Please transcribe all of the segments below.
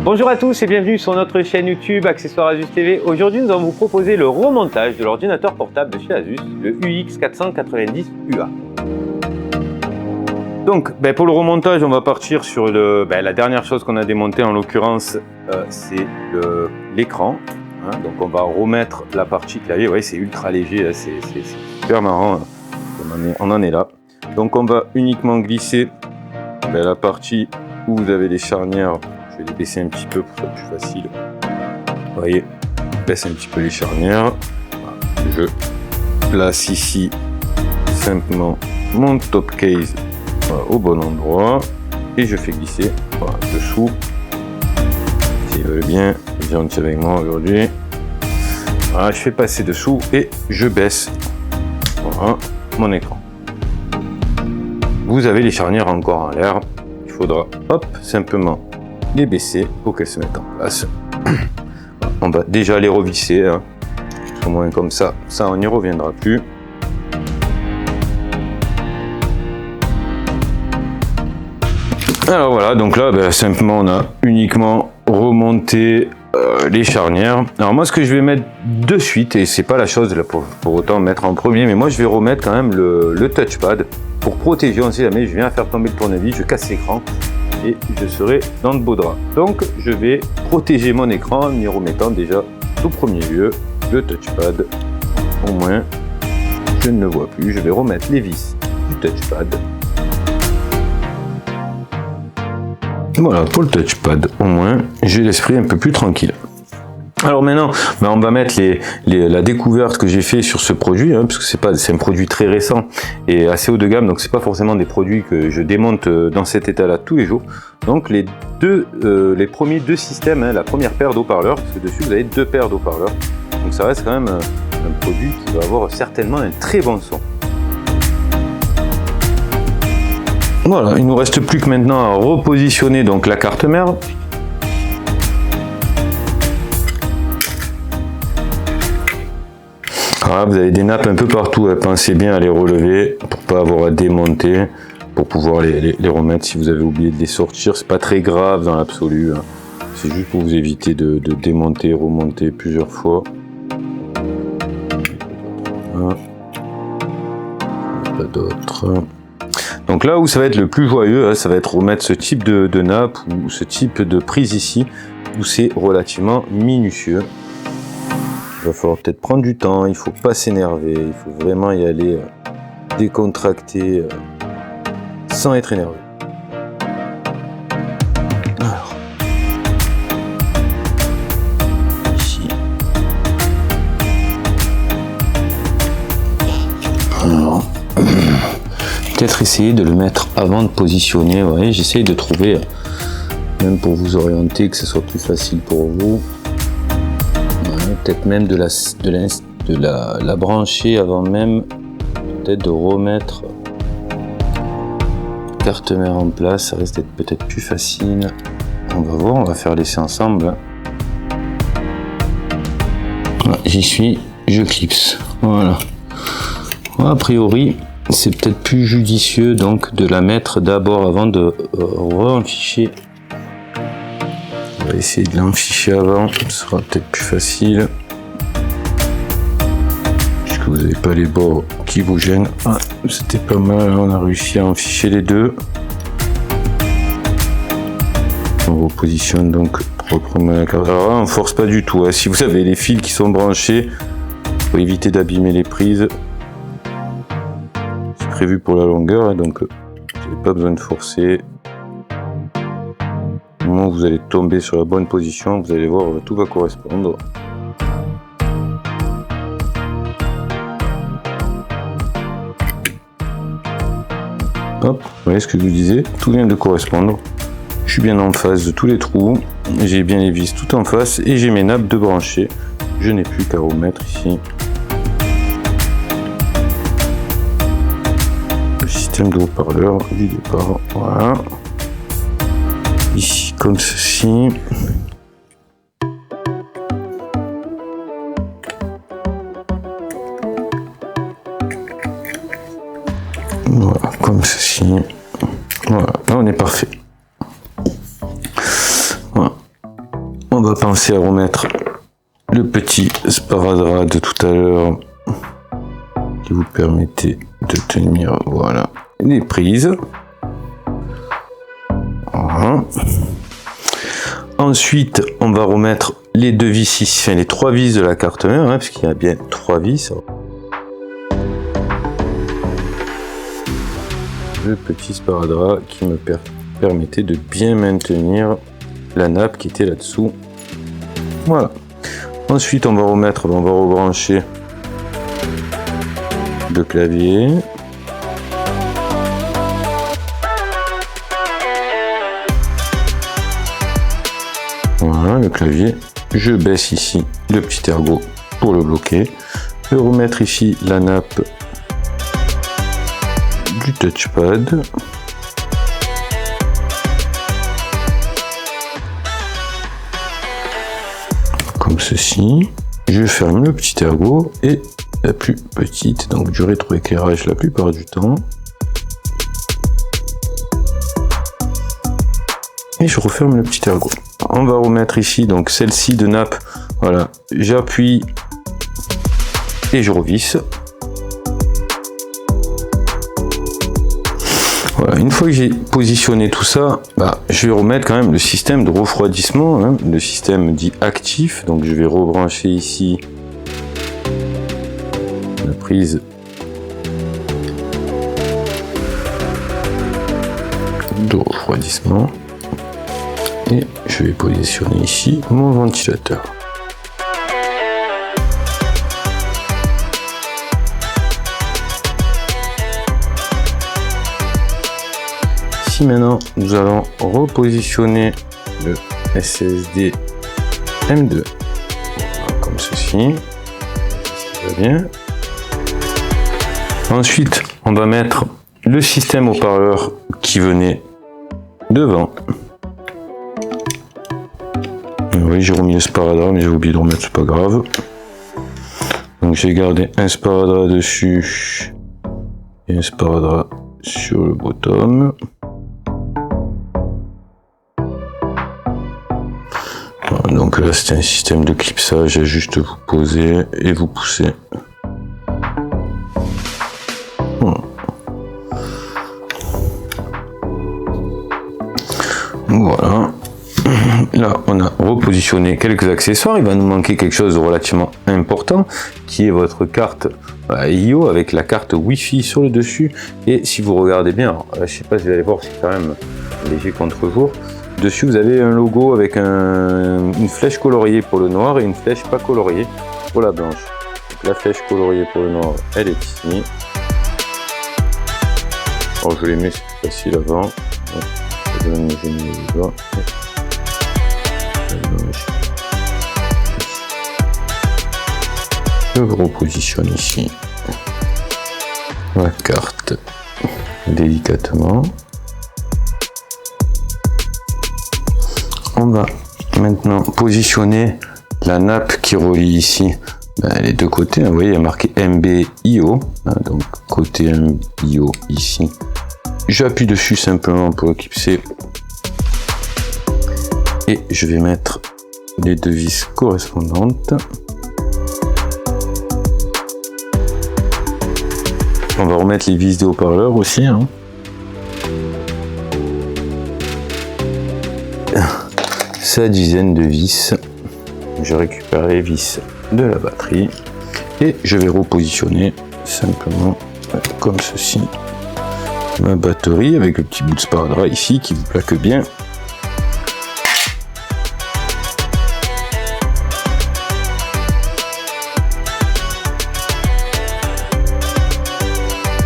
Bonjour à tous et bienvenue sur notre chaîne YouTube Accessoires Asus TV. Aujourd'hui, nous allons vous proposer le remontage de l'ordinateur portable de chez Asus, le UX490UA. Donc, pour le remontage, on va partir sur la dernière chose qu'on a démontée, en l'occurrence, c'est l'écran. Donc, on va remettre la partie clavier. Ouais, c'est ultra léger, c'est super marrant. On en est là. Donc, on va uniquement glisser la partie où vous avez les charnières. Je vais les baisser un petit peu pour que ce soit plus facile. Vous voyez, je baisse un petit peu les charnières. Je place ici simplement mon top case au bon endroit et je fais glisser dessous. S'ils veulent bien, gentil avec moi aujourd'hui. Voilà, je fais passer dessous et je baisse mon écran. Vous avez les charnières encore en l'air. Il faudra simplement les baisser pour qu'elles se mettent en place. On va déjà les revisser, au moins comme ça on n'y reviendra plus. Alors voilà, donc là simplement on a uniquement remonté les charnières. Alors moi ce que je vais mettre de suite, et c'est pas la chose là pour autant mettre en premier, mais moi je vais remettre quand même le touchpad pour protéger. On sait jamais, je viens faire tomber le tournevis, je casse l'écran et je serai dans de beaux draps. Donc je vais protéger mon écran en y remettant déjà tout premier lieu le touchpad. Au moins je ne le vois plus. Je vais remettre les vis du touchpad. Voilà pour le touchpad, au moins j'ai l'esprit un peu plus tranquille. Alors maintenant, on va mettre la découverte que j'ai fait sur ce produit, parce que c'est un produit très récent et assez haut de gamme, donc c'est pas forcément des produits que je démonte dans cet état-là tous les jours. Donc les premiers deux systèmes, la première paire d'haut-parleurs, parce que dessus vous avez deux paires d'haut-parleurs, donc ça reste quand même un produit qui va avoir certainement un très bon son. Voilà, il nous reste plus que maintenant à repositionner donc la carte mère. Voilà, vous avez des nappes un peu partout, pensez bien à les relever pour pas avoir à démonter, pour pouvoir les remettre si vous avez oublié de les sortir. C'est pas très grave dans l'absolu, c'est juste pour vous éviter de démonter, remonter plusieurs fois. Voilà. Pas d'autres. Donc là où ça va être le plus joyeux, ça va être remettre ce type de nappe ou ce type de prise ici, où c'est relativement minutieux. Il va falloir peut-être prendre du temps, il ne faut pas s'énerver, il faut vraiment y aller décontracté, sans être énervé. Alors, ici. Alors, peut-être essayer de le mettre avant de positionner. Vous voyez, j'essaye de trouver, même pour vous orienter, que ce soit plus facile pour vous. Peut-être même de la brancher avant même, peut-être de remettre la carte mère en place. Ça risque d'être peut-être plus facile. On va voir, on va faire l'essai ensemble. Voilà, j'y suis, je clipse. Voilà. A priori, c'est peut-être plus judicieux donc de la mettre d'abord avant de re-enficher. On va essayer de l'enficher avant, ce sera peut-être plus facile. Puisque vous n'avez pas les bords qui vous gênent. Ah, c'était pas mal, on a réussi à enficher les deux. On repositionne donc proprement la carte. Alors là, on force pas du tout. Si vous avez les fils qui sont branchés, pour éviter d'abîmer les prises. C'est prévu pour la longueur, donc vous n'avez pas besoin de forcer. Au moment où vous allez tomber sur la bonne position, vous allez voir, tout va correspondre. Hop, vous voyez ce que je vous disais, tout vient de correspondre. Je suis bien en face de tous les trous, j'ai bien les vis tout en face et j'ai mes nappes de brancher. Je n'ai plus qu'à remettre ici le système de haut-parleur du départ. Voilà. Ici comme ceci. Voilà, comme ceci. Voilà, là on est parfait. Voilà. va penser à remettre le petit sparadrap de tout à l'heure qui vous permettait de tenir, voilà, les prises. Voilà. Ensuite, on va remettre les deux vis ici, enfin les trois vis de la carte mère, hein, parce qu'il y a bien trois vis. Le petit sparadrap qui me permettait de bien maintenir la nappe qui était là-dessous. Voilà. Ensuite, on va rebrancher le clavier. Voilà, le clavier. Je baisse ici le petit ergot pour le bloquer. Je vais remettre ici la nappe du touchpad. Comme ceci. Je ferme le petit ergot et la plus petite, donc du rétroéclairage la plupart du temps. Et je referme le petit ergot. On va remettre ici donc celle-ci de nappe. Voilà, j'appuie et je revisse. Voilà, une fois que j'ai positionné tout ça, je vais remettre quand même le système de refroidissement, hein, le système dit actif. Donc je vais rebrancher ici la prise de refroidissement et je vais positionner ici mon ventilateur. Ici maintenant nous allons repositionner le SSD M2 comme ceci, ça va bien. Ensuite on va mettre le système haut-parleur qui venait devant. Oui, j'ai remis le sparadrap mais j'ai oublié de remettre, c'est pas grave. Donc j'ai gardé un sparadrap dessus et un sparadrap sur le bottom. Voilà, donc là c'est un système de clipsage, à juste vous poser et vous pousser. Voilà. Voilà. Là, on a repositionné quelques accessoires. Il va nous manquer quelque chose de relativement important, qui est votre carte IO avec la carte Wi-Fi sur le dessus. Et si vous regardez bien, alors, je sais pas si vous allez voir, c'est quand même léger contre-jour. Dessus, vous avez un logo avec une flèche coloriée pour le noir et une flèche pas coloriée pour la blanche. Donc, la flèche coloriée pour le noir, elle est ici. Alors, je les mets, c'est plus facile avant. Je vais mettre les doigts. Je repositionne ici la carte délicatement. On va maintenant positionner la nappe qui relie ici les deux côtés. Vous voyez, il y a marqué MBIO, donc côté MBIO ici. J'appuie dessus simplement pour éclipser et je vais mettre les deux vis correspondantes. On va remettre les vis des haut-parleurs aussi. Hein. Sa dizaine de vis. Je récupère les vis de la batterie et je vais repositionner simplement comme ceci ma batterie avec le petit bout de sparadrap ici qui vous plaque bien.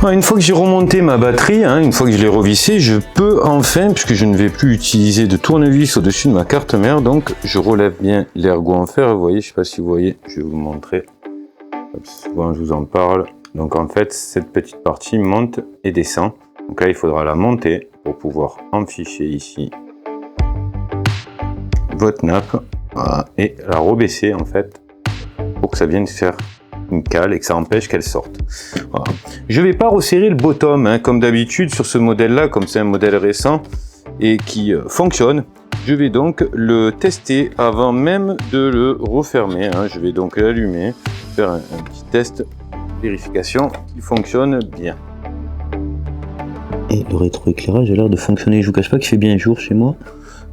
Une fois que j'ai remonté ma batterie, une fois que je l'ai revissée, je peux enfin, puisque je ne vais plus utiliser de tournevis au-dessus de ma carte mère, donc je relève bien l'ergot en fer. Vous voyez, je ne sais pas si vous voyez, je vais vous montrer. Souvent je vous en parle. Donc en fait, cette petite partie monte et descend. Donc là, il faudra la monter pour pouvoir enficher ici votre nappe et la rebaisser en fait pour que ça vienne faire une cale et que ça empêche qu'elle sorte. Voilà. Je ne vais pas resserrer le bottom comme d'habitude sur ce modèle là, comme c'est un modèle récent et qui fonctionne. je vais donc le tester avant même de le refermer. Hein. Je vais donc l'allumer, faire un petit test, vérification qu'il fonctionne bien. Et le rétroéclairage a l'air de fonctionner. Je vous cache pas qu'il fait bien jour chez moi.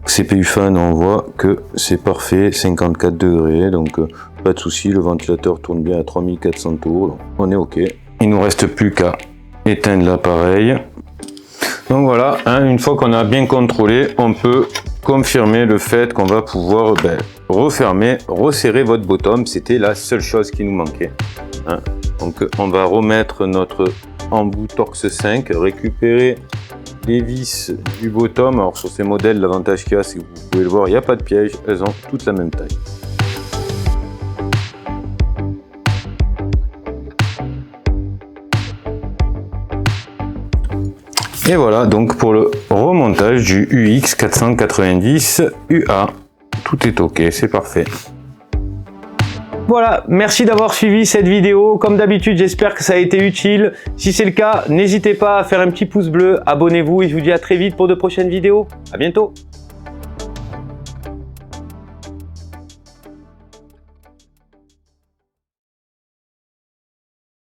CPU fan, on voit que c'est parfait, 54 degrés, donc pas de souci. Le ventilateur tourne bien à 3400 tours, donc on est ok. Il nous reste plus qu'à éteindre l'appareil. Donc voilà, hein, une fois qu'on a bien contrôlé, on peut confirmer le fait qu'on va pouvoir refermer, resserrer votre bottom. C'était la seule chose qui nous manquait. Hein. Donc on va remettre notre embout Torx 5, récupérer les vis du bottom. Alors sur ces modèles, l'avantage qu'il y a, c'est que vous pouvez le voir, il n'y a pas de piège, elles ont toutes la même taille. Et voilà donc pour le remontage du UX 490 UA. Tout est ok, c'est parfait. Voilà, merci d'avoir suivi cette vidéo. Comme d'habitude, j'espère que ça a été utile. Si c'est le cas, n'hésitez pas à faire un petit pouce bleu, abonnez-vous et je vous dis à très vite pour de prochaines vidéos. À bientôt.